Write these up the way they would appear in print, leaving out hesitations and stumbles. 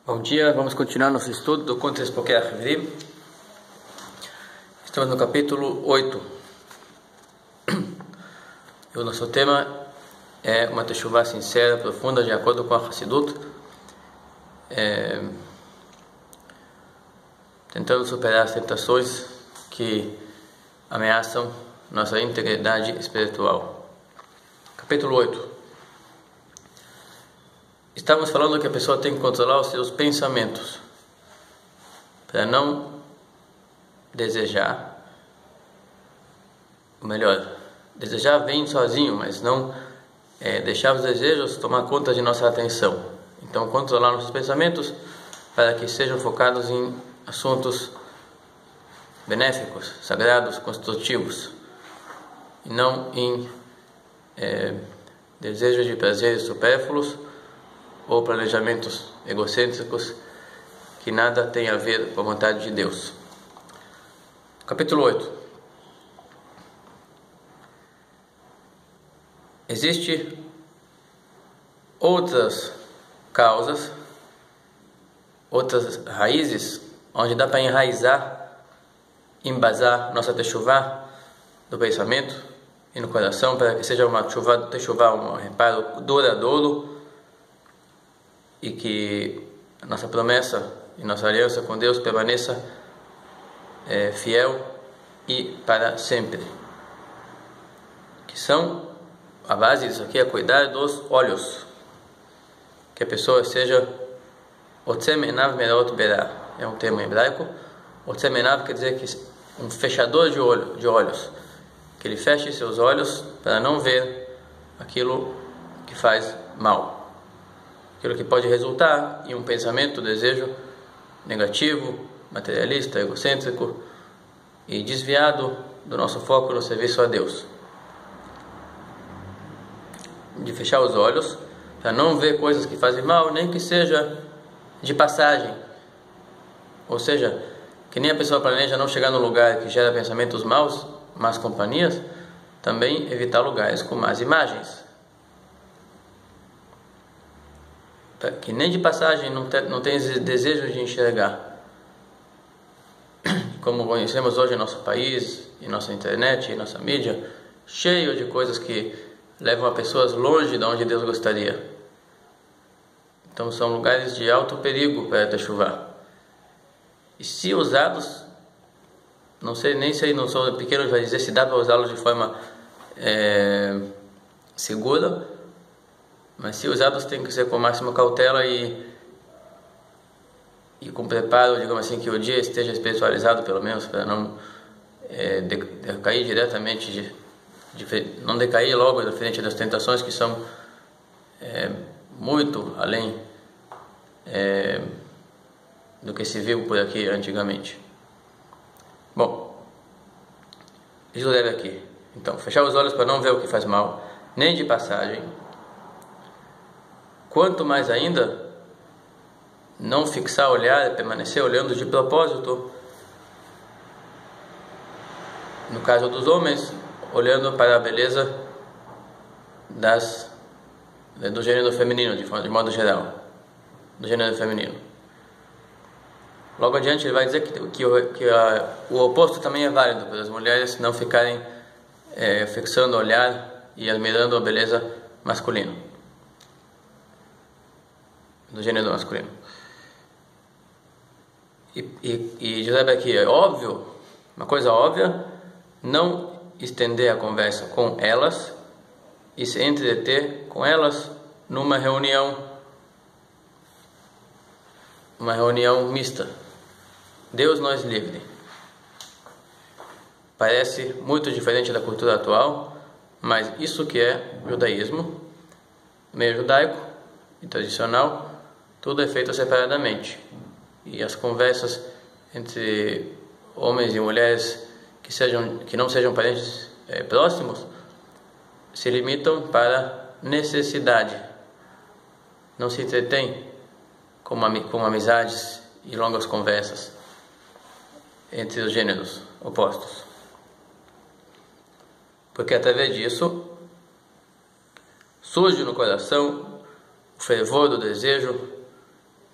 Bom dia, vamos continuar nosso estudo do Kuntres Poker Vrim. Estamos no capítulo 8. E o nosso tema é uma teshuvá sincera, profunda, de acordo com a Hassidut, tentando superar as tentações que ameaçam nossa integridade espiritual. Capítulo 8. Estamos falando que a pessoa tem que controlar os seus pensamentos para não desejar, ou melhor, desejar vem sozinho, mas não deixar os desejos tomar conta de nossa atenção. Então, controlar nossos pensamentos para que sejam focados em assuntos benéficos, sagrados, construtivos, e não em desejos de prazeres supérfluos ou planejamentos egocêntricos que nada tem a ver com a vontade de Deus. Capítulo 8. Existem outras causas, outras raízes, onde dá para enraizar, embasar nossa teshuvá do pensamento e no coração, para que seja uma teshuvá, um reparo duradouro, e que a nossa promessa e nossa aliança com Deus permaneça fiel e para sempre. Que são, a base disso aqui é cuidar dos olhos, que a pessoa seja Otzem Enav Merot Berá, é um termo hebraico. Otzem Enav quer dizer que um fechador de olhos, que ele feche seus olhos para não ver aquilo que faz mal, aquilo que pode resultar em um pensamento, desejo negativo, materialista, egocêntrico e desviado do nosso foco no serviço a Deus. De fechar os olhos para não ver coisas que fazem mal, nem que seja de passagem. Ou seja, que nem a pessoa planeja não chegar no lugar que gera pensamentos maus, más companhias, também evitar lugares com más imagens, que nem de passagem não tem esse desejo de enxergar. Como conhecemos hoje em nosso país, em nossa internet, em nossa mídia, cheio de coisas que levam a pessoas longe de onde Deus gostaria. Então são lugares de alto perigo para a teshuvá. E se usados, não sou pequeno para dizer se dá para usá-los de forma segura, mas se usados tem que ser com máxima cautela e com preparo, digamos assim, que o dia esteja espiritualizado, pelo menos, para não decair diretamente, não decair logo da frente das tentações que são muito além do que se viu por aqui antigamente. Bom, isso deve aqui. Então, fechar os olhos para não ver o que faz mal, nem de passagem. Quanto mais ainda, não fixar olhar, permanecer olhando de propósito. No caso dos homens, olhando para a beleza do gênero feminino, de modo geral, do gênero feminino. Logo adiante ele vai dizer que o oposto também é válido, para as mulheres não ficarem fixando o olhar e admirando a beleza masculina, do gênero masculino. E diz aqui, é óbvio, uma coisa óbvia, não estender a conversa com elas e se entreter com elas numa reunião mista. Deus nos livre. Parece muito diferente da cultura atual, mas isso que é judaísmo, meio judaico e tradicional, tudo é feito separadamente. E as conversas entre homens e mulheres que não sejam parentes próximos se limitam para necessidade. Não se entretém com amizades e longas conversas entre os gêneros opostos. Porque através disso surge no coração o fervor do desejo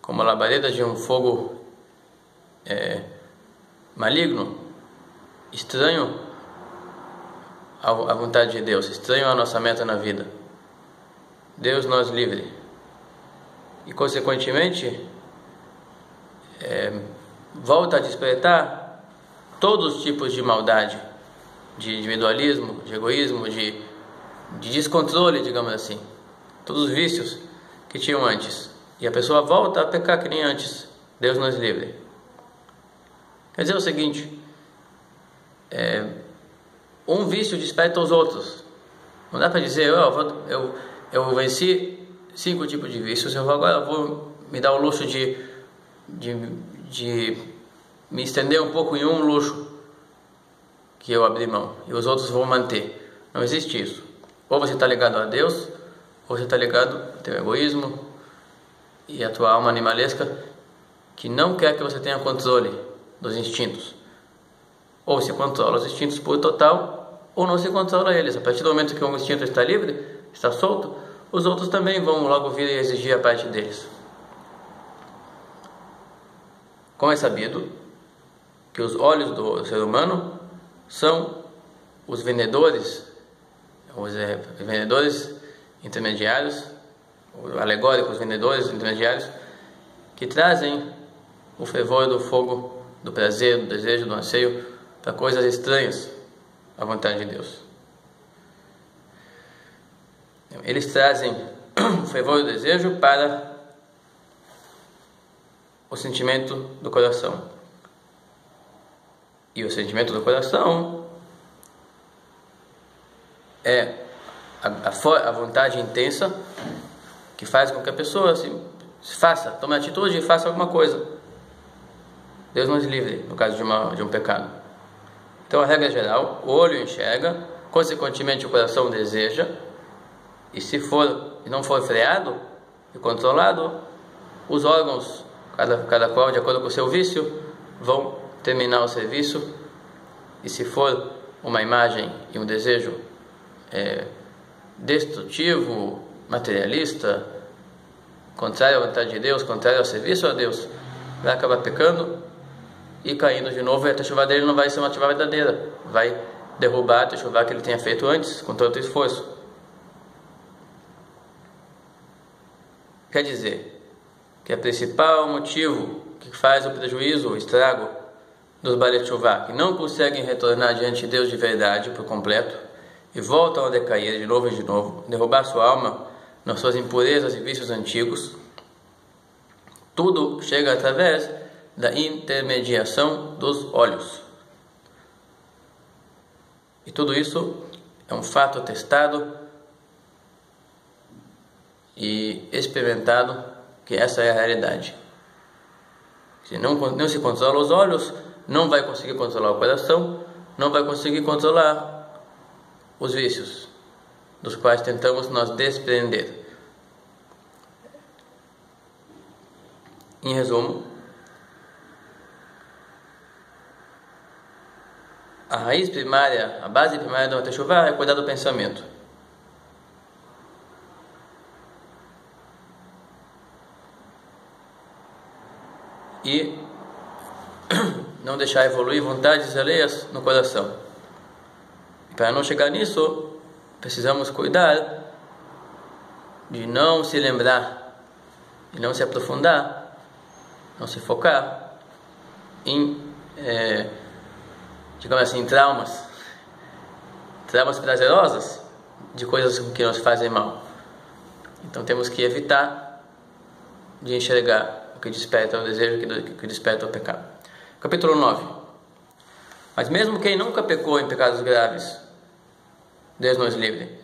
como labaredas de um fogo maligno, estranho à vontade de Deus, estranho à nossa meta na vida. Deus nos livre. E consequentemente volta a despertar todos os tipos de maldade, de individualismo, de egoísmo, de descontrole, digamos assim, todos os vícios que tinham antes, e a pessoa volta a pecar que nem antes. Deus nos livre. Quer dizer o seguinte, um vício desperta os outros. Não dá para dizer, eu venci 5 tipos de vícios, agora eu vou me dar o luxo de me estender um pouco em um luxo que eu abri mão, e os outros vou manter. Não existe isso. Ou você está ligado a Deus, ou você está ligado ao teu egoísmo e a tua alma animalesca, que não quer que você tenha controle dos instintos. Ou se controla os instintos por total, ou não se controla eles. A partir do momento que um instinto está livre, está solto, os outros também vão logo vir e exigir a parte deles. Como é sabido que os olhos do ser humano são os vendedores intermediários, alegóricos vendedores intermediários, que trazem o fervor do fogo, do prazer, do desejo, do anseio para coisas estranhas à vontade de Deus. Eles trazem o fervor do desejo para o sentimento do coração. E o sentimento do coração é a vontade intensa que faz com que a pessoa tome atitude e faça alguma coisa. Deus nos livre no caso de um pecado. Então, a regra geral, o olho enxerga, consequentemente o coração deseja, e se não for freado e controlado, os órgãos, cada qual de acordo com o seu vício, vão terminar o serviço. E se for uma imagem e um desejo destrutivo, materialista, contrário à vontade de Deus, contrário ao serviço a Deus, vai acabar pecando e caindo de novo, e a techuvá dele não vai ser uma techuvá verdadeira, vai derrubar a techuvá que ele tenha feito antes com tanto esforço. Quer dizer que o principal motivo que faz o prejuízo, o estrago dos balei techuvá, que não conseguem retornar diante de Deus de verdade por completo e voltam a decair de novo e de novo, derrubar sua alma nas suas impurezas e vícios antigos, tudo chega através da intermediação dos olhos. E tudo isso é um fato testado e experimentado, que essa é a realidade. Se não se controla os olhos, não vai conseguir controlar o coração, não vai conseguir controlar os vícios, dos quais tentamos nos desprender. Em resumo, a raiz primária, a base primária da techuvá é cuidar do pensamento. E não deixar evoluir vontades alheias no coração. E para não chegar nisso, precisamos cuidar de não se lembrar, de não se aprofundar, não se focar em, digamos assim, traumas prazerosas de coisas que nos fazem mal. Então temos que evitar de enxergar o que desperta o desejo, que desperta o pecado. Capítulo 9. Mas mesmo quem nunca pecou em pecados graves, Deus nos livre,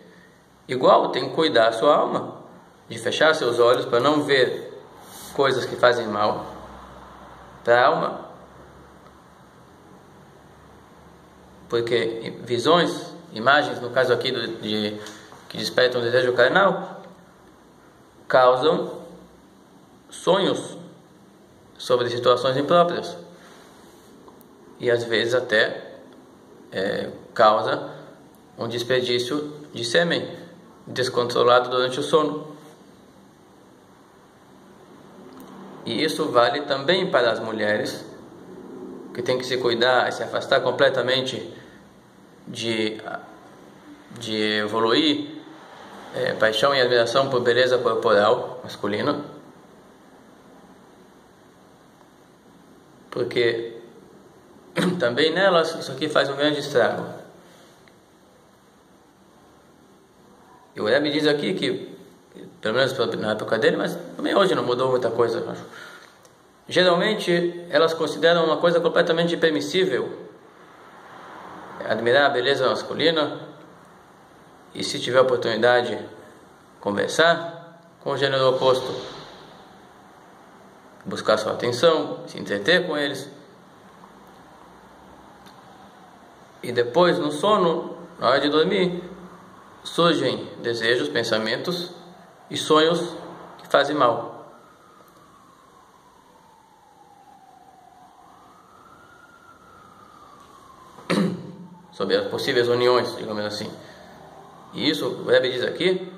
igual tem que cuidar a sua alma, de fechar seus olhos para não ver coisas que fazem mal para a alma, porque visões, imagens, no caso aqui que despertam o desejo carnal, causam sonhos sobre situações impróprias e às vezes até causa um desperdício de sêmen descontrolado durante o sono. E isso vale também para as mulheres, que têm que se cuidar e se afastar completamente de evoluir paixão e admiração por beleza corporal masculina, porque também nelas isso aqui faz um grande estrago. E o Rebbe diz aqui que, pelo menos na época dele, mas também hoje não mudou muita coisa, eu acho. Geralmente elas consideram uma coisa completamente permissível admirar a beleza masculina e, se tiver oportunidade, conversar com o gênero oposto, buscar sua atenção, se entreter com eles. E depois, no sono, na hora de dormir, surgem desejos, pensamentos e sonhos que fazem mal. Sobre as possíveis uniões, digamos assim. E isso, o Rebbe diz aqui,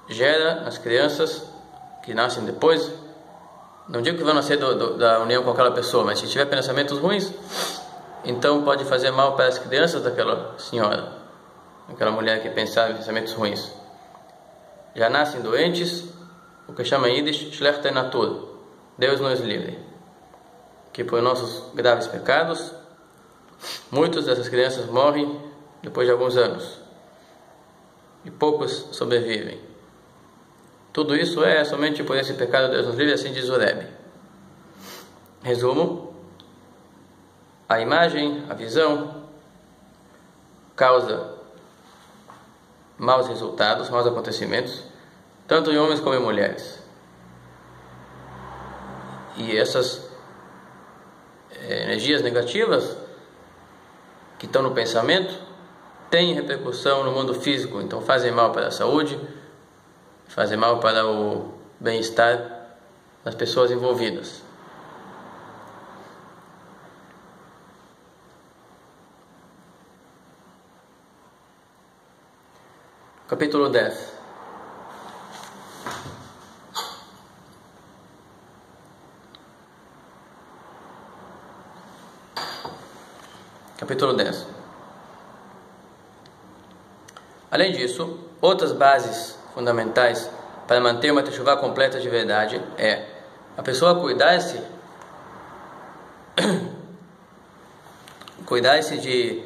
gera nas crianças que nascem depois, não digo que vão nascer da união com aquela pessoa, mas se tiver pensamentos ruins, então pode fazer mal para as crianças daquela senhora, aquela mulher que pensava em pensamentos ruins. Já nascem doentes, o que chama em Yiddish Schlechte Natur, Deus nos livre, que por nossos graves pecados, muitas dessas crianças morrem depois de alguns anos e poucos sobrevivem. Tudo isso é somente por esse pecado Deus nos livre, assim diz o Rebbe. Resumo: a imagem, a visão causa maus resultados, maus acontecimentos, tanto em homens como em mulheres. E essas energias negativas que estão no pensamento têm repercussão no mundo físico, então fazem mal para a saúde, fazem mal para o bem-estar das pessoas envolvidas. Capítulo 10. Capítulo 10. Além disso, outras bases fundamentais para manter uma techuvá completa de verdade é a pessoa cuidar-se de,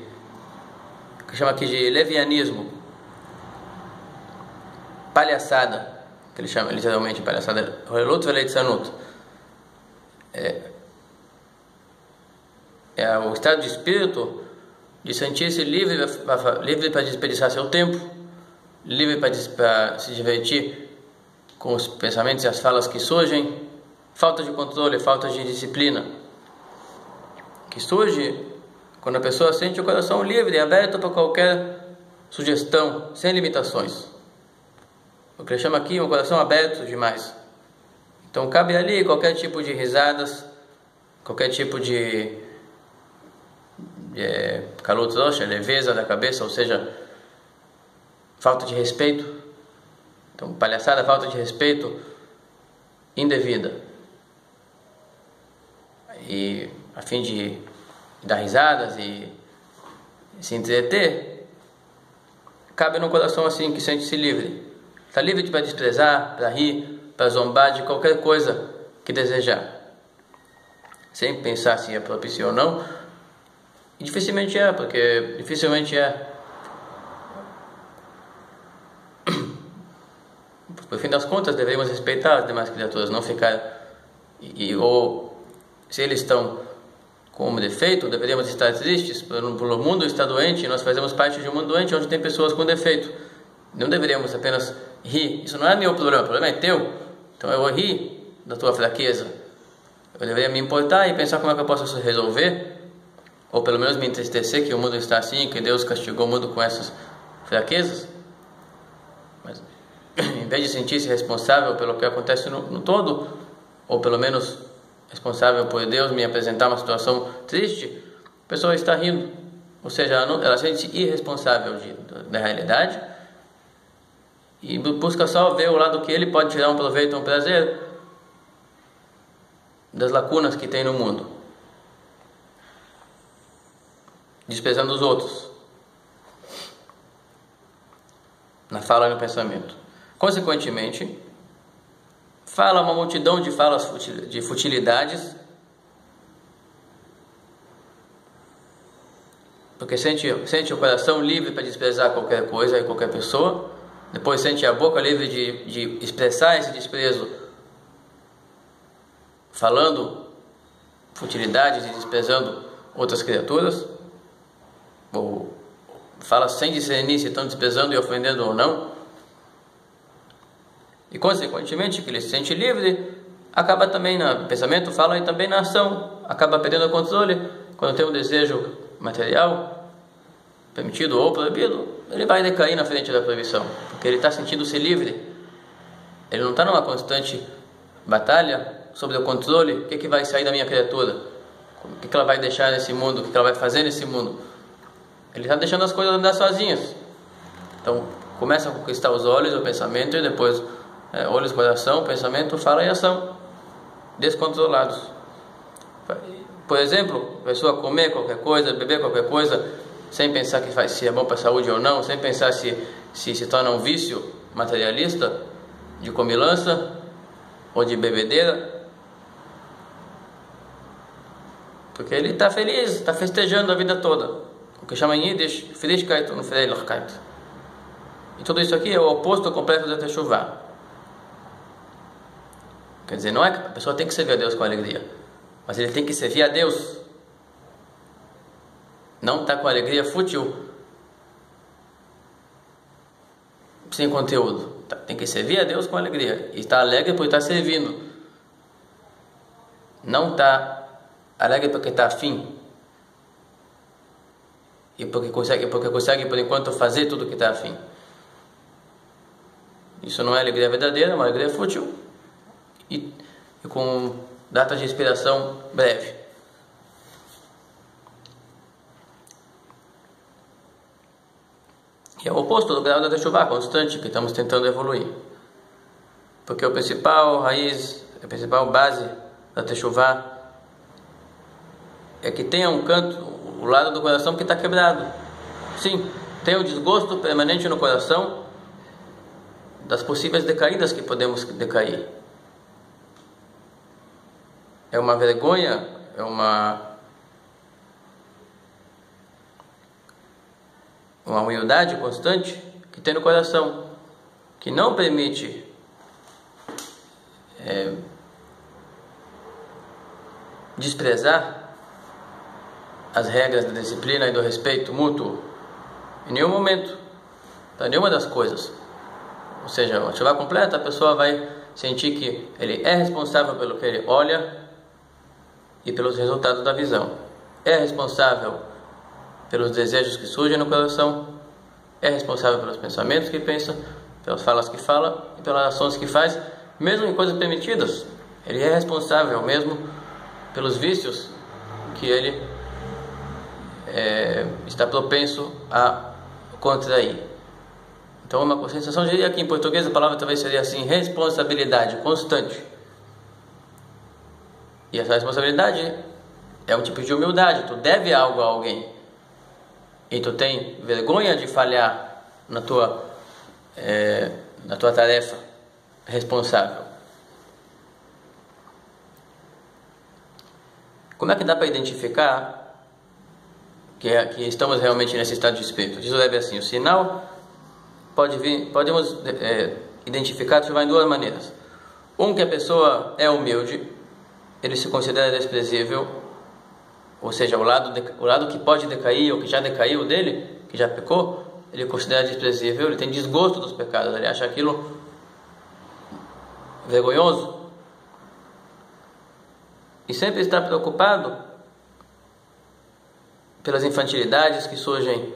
que chama aqui de levianismo, palhaçada, que ele chama literalmente palhaçada, Horelut Veleitzanut, é o estado de espírito de sentir-se livre para desperdiçar seu tempo, livre para se divertir com os pensamentos e as falas que surgem, falta de controle, falta de disciplina, que surge quando a pessoa sente o coração livre e aberto para qualquer sugestão, sem limitações. O que ele chama aqui um coração aberto demais. Então cabe ali qualquer tipo de risadas, qualquer tipo de kalut rosh, leveza da cabeça, ou seja, falta de respeito. Então, palhaçada, falta de respeito indevida. E a fim de dar risadas e se entreter, cabe num coração assim que sente-se livre. Está livre para desprezar, para rir, para zombar de qualquer coisa que desejar, sem pensar se é propício ou não. E dificilmente é, porque dificilmente é. Por fim das contas, devemos respeitar as demais criaturas, não ficar ou se eles estão com um defeito, deveríamos estar tristes por o mundo estar doente, e nós fazemos parte de um mundo doente onde tem pessoas com defeito. Não deveríamos apenas rir. Isso não é meu problema, o problema é teu. Então eu vou rir da tua fraqueza. Eu deveria me importar e pensar como é que eu posso resolver, ou pelo menos me entristecer que o mundo está assim, que Deus castigou o mundo com essas fraquezas. Mas em vez de sentir-se responsável pelo que acontece no todo, ou pelo menos responsável por Deus me apresentar uma situação triste, a pessoa está rindo. Ou seja, ela sente-se irresponsável da realidade e busca só ver o lado que ele pode tirar um proveito, um prazer, das lacunas que tem no mundo, desprezando os outros, na fala e no pensamento. Consequentemente, fala uma multidão de falas de futilidades, porque sente o coração livre para desprezar qualquer coisa e qualquer pessoa, depois sente a boca livre de expressar esse desprezo, falando futilidades e desprezando outras criaturas, ou fala sem discernir se estão desprezando e ofendendo ou não, e consequentemente que ele se sente livre, acaba também no pensamento, fala e também na ação, acaba perdendo o controle. Quando tem um desejo material, permitido ou proibido, ele vai decair na frente da proibição, porque ele está sentindo-se livre, ele não está numa constante batalha sobre o controle. O que vai sair da minha criatura, o que ela vai deixar nesse mundo, o que ela vai fazer nesse mundo. Ele está deixando as coisas andar sozinhas. Então começa a conquistar os olhos, o pensamento, e depois olhos, coração, pensamento, fala e ação, descontrolados. Por exemplo, a pessoa comer qualquer coisa, beber qualquer coisa, sem pensar se é bom para a saúde ou não, sem pensar se torna um vício materialista, de comilança ou de bebedeira, porque ele está feliz, está festejando a vida toda, o que chama em Yiddish Frischkeit und Freilichkeit. E tudo isso aqui é o oposto completo da Teshuvah. Quer dizer, não é que a pessoa tem que servir a Deus com alegria, mas ele tem que servir a Deus, não está com alegria fútil, sem conteúdo. Tem que servir a Deus com alegria, e está alegre por estar servindo, não está alegre porque está afim, e porque consegue por enquanto fazer tudo o que está afim. Isso não é alegria verdadeira, é uma alegria fútil e com datas de expiração breve. Que é o oposto do grau da Teshuvah constante que estamos tentando evoluir. Porque a principal raiz, a principal base da Teshuvah é que tenha um canto, o lado do coração que está quebrado. Sim, tem o desgosto permanente no coração das possíveis decaídas que podemos decair. É uma vergonha, é uma humildade constante que tem no coração, que não permite desprezar as regras da disciplina e do respeito mútuo em nenhum momento, para nenhuma das coisas. Ou seja, a Teshuvah completa, a pessoa vai sentir que ele é responsável pelo que ele olha e pelos resultados da visão, é responsável pelos desejos que surgem no coração, é responsável pelos pensamentos que pensa, pelas falas que fala e pelas ações que faz, mesmo em coisas permitidas. Ele é responsável mesmo pelos vícios que ele está propenso a contrair. Então, uma sensação, diria aqui em português, a palavra talvez seria assim: responsabilidade constante. E essa responsabilidade é um tipo de humildade. Tu deve algo a alguém e tu tem vergonha de falhar na tua tarefa responsável. Como é que dá para identificar que estamos realmente nesse estado de espírito? Diz o Rebbe assim: o sinal podemos identificar em duas maneiras. Que a pessoa é humilde, ele se considera desprezível, ou seja, o lado que pode decair, ou que já decaiu dele, que já pecou, ele considera desprezível, ele tem desgosto dos pecados, ele acha aquilo vergonhoso, e sempre está preocupado pelas infantilidades que surgem,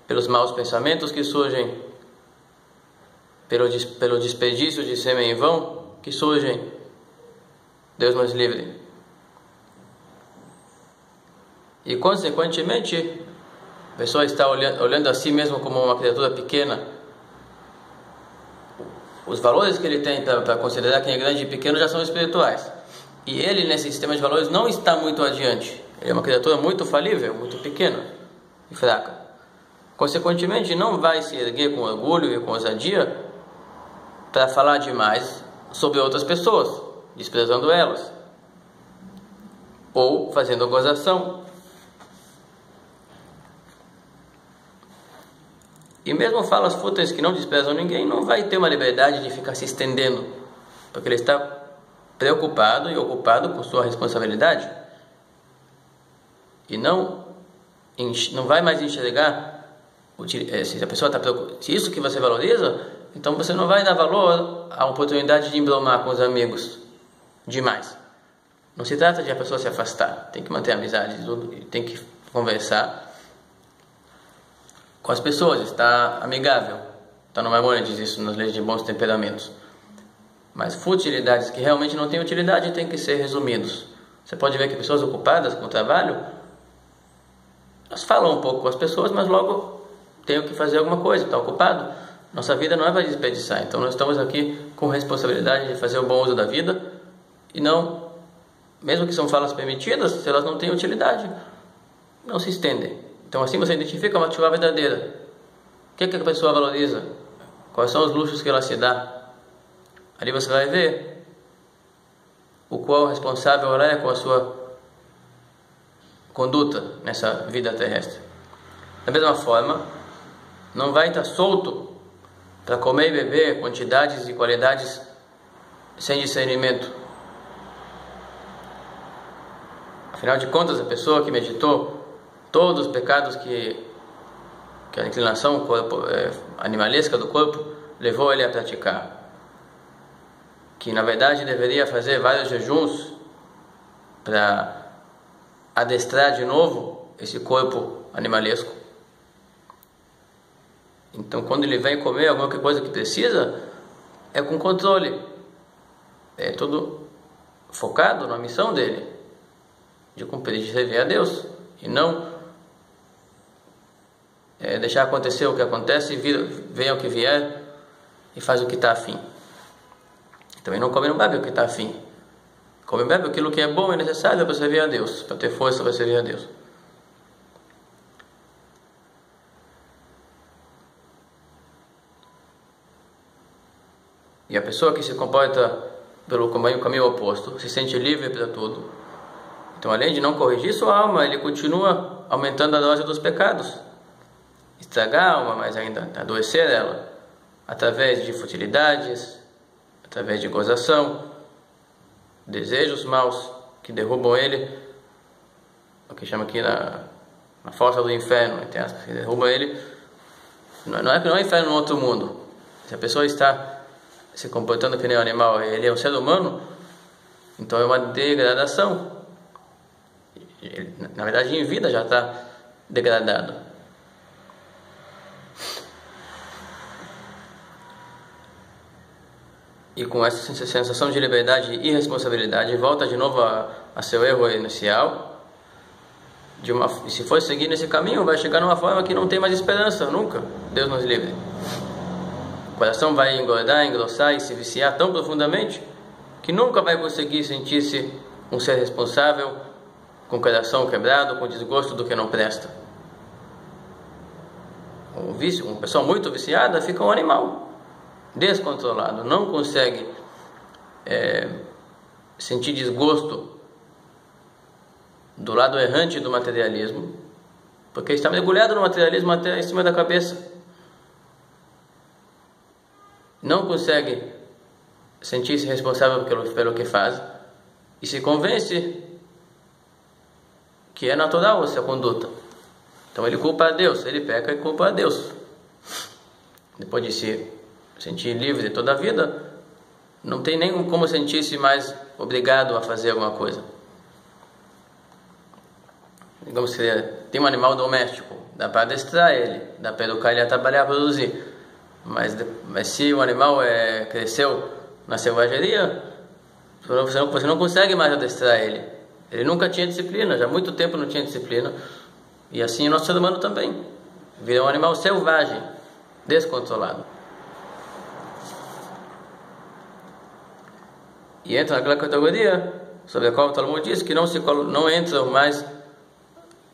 pelos maus pensamentos que surgem, pelo desperdício de sêmen em vão que surgem. Deus nos livre. E consequentemente, a pessoa está olhando a si mesmo como uma criatura pequena. Os valores que ele tem para considerar quem é grande e pequeno já são espirituais. E ele, nesse sistema de valores, não está muito adiante. Ele é uma criatura muito falível, muito pequena e fraca. Consequentemente, não vai se erguer com orgulho e com ousadia para falar demais sobre outras pessoas, desprezando elas, ou fazendo gozação. E mesmo falas fúteis que não desprezam ninguém, não vai ter uma liberdade de ficar se estendendo, porque ele está preocupado e ocupado com sua responsabilidade. E não vai mais enxergar, se a pessoa está preocupada, se isso que você valoriza, então você não vai dar valor à oportunidade de embromar com os amigos demais. Não se trata de a pessoa se afastar, tem que manter a amizade, tem que conversar com as pessoas, está amigável. Está no Maimônides isso, nas leis de bons temperamentos. Mas futilidades que realmente não têm utilidade têm que ser resumidos. Você pode ver que pessoas ocupadas com o trabalho, elas falam um pouco com as pessoas, mas logo tem que fazer alguma coisa, está ocupado. Nossa vida não é para desperdiçar, então nós estamos aqui com responsabilidade de fazer o bom uso da vida e não, mesmo que são falas permitidas, se elas não têm utilidade, não se estendem. Então assim você identifica uma tchuvá verdadeira. O que é que a pessoa valoriza? Quais são os luxos que ela se dá? Ali você vai ver o qual responsável ela é com a sua conduta nessa vida terrestre. Da mesma forma, não vai estar solto para comer e beber quantidades e qualidades sem discernimento. Afinal de contas, a pessoa que meditou todos os pecados que a inclinação animalesca do corpo levou ele a praticar, que na verdade deveria fazer vários jejuns para adestrar de novo esse corpo animalesco. Então quando ele vem comer alguma coisa que precisa, é com controle, é tudo focado na missão dele de cumprir, de servir a Deus, e não deixar acontecer o que acontece e venha o que vier e faz o que está afim. Também não come e não bebe o que está afim. Come e bebe aquilo que é bom e necessário para servir a Deus, para ter força para servir a Deus. E a pessoa que se comporta pelo caminho oposto se sente livre para tudo. Então, além de não corrigir sua alma, ele continua aumentando a dose dos pecados, estragar a alma, mas ainda adoecer ela, através de futilidades, através de gozação, desejos maus que derrubam ele, o que chama aqui na força do inferno, entre aspas, que derrubam ele. Não é inferno no outro mundo. Se a pessoa está se comportando que nem um animal, ele é um ser humano, então é uma degradação. Ele, na verdade, em vida já está degradado. E com essa sensação de liberdade e responsabilidade, volta de novo a seu erro inicial. E se for seguir nesse caminho, vai chegar numa forma que não tem mais esperança, nunca. Deus nos livre. O coração vai engordar, engrossar e se viciar tão profundamente que nunca vai conseguir sentir-se um ser responsável, com o coração quebrado, com desgosto do que não presta. Uma pessoa muito viciada fica um animal descontrolado, não consegue sentir desgosto do lado errante do materialismo, porque está mergulhado no materialismo até em cima da cabeça. Não consegue sentir-se responsável pelo que faz e se convence que é natural essa conduta. Então ele culpa a Deus, ele peca e culpa a Deus. Depois de se sentir livre de toda a vida, não tem nem como sentir-se mais obrigado a fazer alguma coisa. Digamos que tem um animal doméstico, dá para adestrar ele, dá para educar ele a trabalhar, a produzir. Mas se o animal cresceu na selvageria, você não consegue mais adestrar ele. Ele nunca tinha disciplina, já há muito tempo não tinha disciplina. E assim o nosso ser humano também vira um animal selvagem, descontrolado. E entra naquela categoria sobre a qual o Talmud diz que não entram mais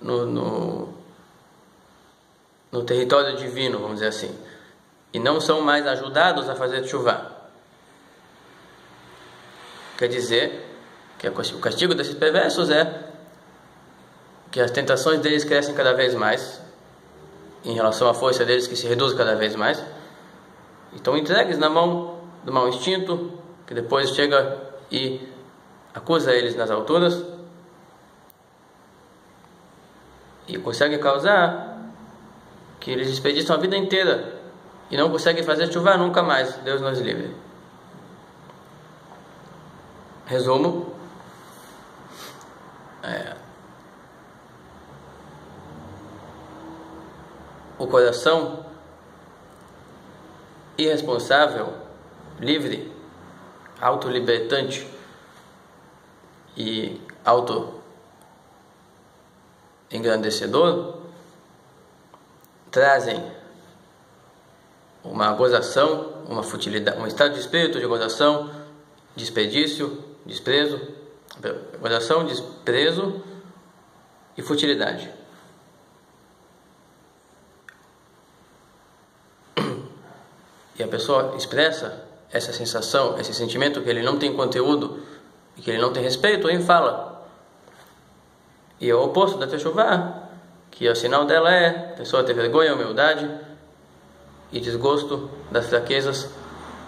no território divino, vamos dizer assim, e não são mais ajudados a fazer teshuvah. Quer dizer que o castigo desses perversos é que as tentações deles crescem cada vez mais, em relação à força deles que se reduz cada vez mais, e estão entregues na mão do mau instinto, que depois chega e acusa eles nas alturas e consegue causar que eles desperdiçam a vida inteira e não conseguem fazer teshuvah nunca mais. Deus nos livre. Resumo: o coração irresponsável, livre, autolibertante e auto-engrandecedor trazem uma gozação, uma futilidade, um estado de espírito de gozação, desperdício, desprezo, gozação, desprezo e futilidade. E a pessoa expressa essa sensação, esse sentimento que ele não tem conteúdo e que ele não tem respeito em fala. E é o oposto da teshuvah, que o sinal dela é a pessoa ter vergonha, humildade e desgosto das fraquezas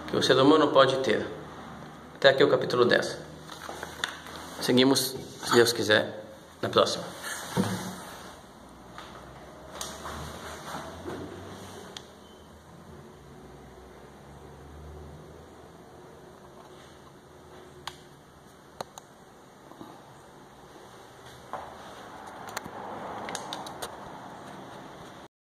que o ser humano pode ter. Até aqui o capítulo 10. Seguimos, se Deus quiser, na próxima.